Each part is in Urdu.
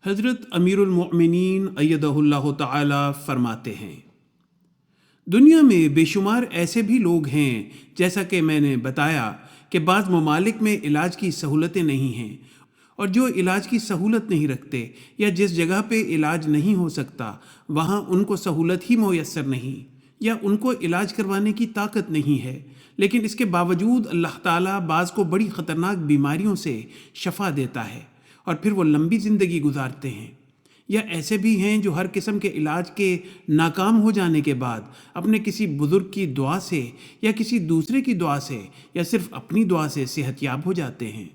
حضرت امیر المؤمنین ایدہ اللہ تعالی فرماتے ہیں، دنیا میں بے شمار ایسے بھی لوگ ہیں، جیسا کہ میں نے بتایا کہ بعض ممالک میں علاج کی سہولتیں نہیں ہیں، اور جو علاج کی سہولت نہیں رکھتے یا جس جگہ پہ علاج نہیں ہو سکتا وہاں ان کو سہولت ہی میسر نہیں یا ان کو علاج کروانے کی طاقت نہیں ہے، لیکن اس کے باوجود اللہ تعالیٰ بعض کو بڑی خطرناک بیماریوں سے شفا دیتا ہے اور پھر وہ لمبی زندگی گزارتے ہیں۔ یا ایسے بھی ہیں جو ہر قسم کے علاج کے ناکام ہو جانے کے بعد اپنے کسی بزرگ کی دعا سے یا کسی دوسرے کی دعا سے یا صرف اپنی دعا سے صحت یاب ہو جاتے ہیں۔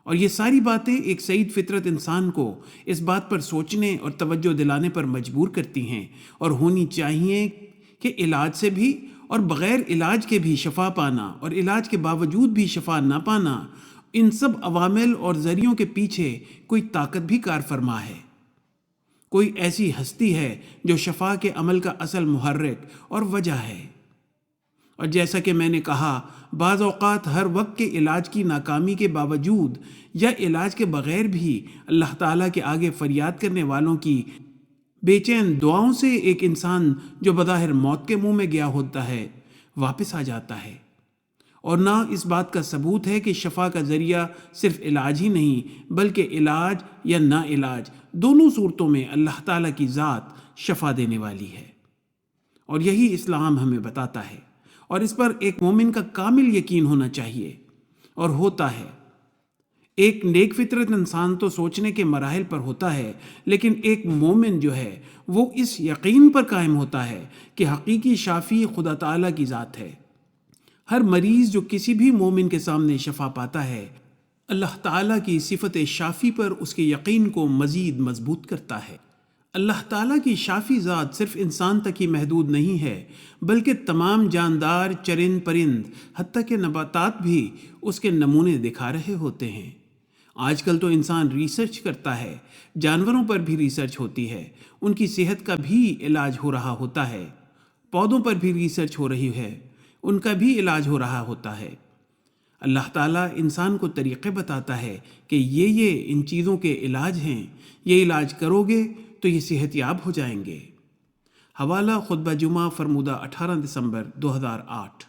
اور یہ ساری باتیں ایک سعید فطرت انسان کو اس بات پر سوچنے اور توجہ دلانے پر مجبور کرتی ہیں اور ہونی چاہیے کہ علاج سے بھی اور بغیر علاج کے بھی شفا پانا اور علاج کے باوجود بھی شفا نہ پانا، ان سب عوامل اور ذریعوں کے پیچھے کوئی طاقت بھی کار فرما ہے، کوئی ایسی ہستی ہے جو شفا کے عمل کا اصل محرک اور وجہ ہے۔ اور جیسا کہ میں نے کہا، بعض اوقات ہر وقت کے علاج کی ناکامی کے باوجود یا علاج کے بغیر بھی اللہ تعالیٰ کے آگے فریاد کرنے والوں کی بے چین دعاؤں سے ایک انسان جو بظاہر موت کے منہ میں گیا ہوتا ہے واپس آ جاتا ہے۔ اور نہ اس بات کا ثبوت ہے کہ شفا کا ذریعہ صرف علاج ہی نہیں بلکہ علاج یا نا علاج دونوں صورتوں میں اللہ تعالیٰ کی ذات شفا دینے والی ہے، اور یہی اسلام ہمیں بتاتا ہے، اور اس پر ایک مومن کا کامل یقین ہونا چاہیے، اور ہوتا ہے۔ ایک نیک فطرت انسان تو سوچنے کے مراحل پر ہوتا ہے، لیکن ایک مومن جو ہے وہ اس یقین پر قائم ہوتا ہے کہ حقیقی شافی خدا تعالیٰ کی ذات ہے۔ ہر مریض جو کسی بھی مومن کے سامنے شفا پاتا ہے، اللہ تعالیٰ کی صفت شافی پر اس کے یقین کو مزید مضبوط کرتا ہے۔ اللہ تعالیٰ کی شافی ذات صرف انسان تک ہی محدود نہیں ہے بلکہ تمام جاندار، چرند پرند، حتیٰ کہ نباتات بھی اس کے نمونے دکھا رہے ہوتے ہیں۔ آج کل تو انسان ریسرچ کرتا ہے، جانوروں پر بھی ریسرچ ہوتی ہے، ان کی صحت کا بھی علاج ہو رہا ہوتا ہے، پودوں پر بھی ریسرچ ہو رہی ہے، ان کا بھی علاج ہو رہا ہوتا ہے۔ اللہ تعالیٰ انسان کو طریقے بتاتا ہے کہ یہ ان چیزوں کے علاج ہیں، یہ علاج کرو گے تو یہ صحت یاب ہو جائیں گے۔ حوالہ خطبہ جمعہ فرمودہ 18 دسمبر 2008۔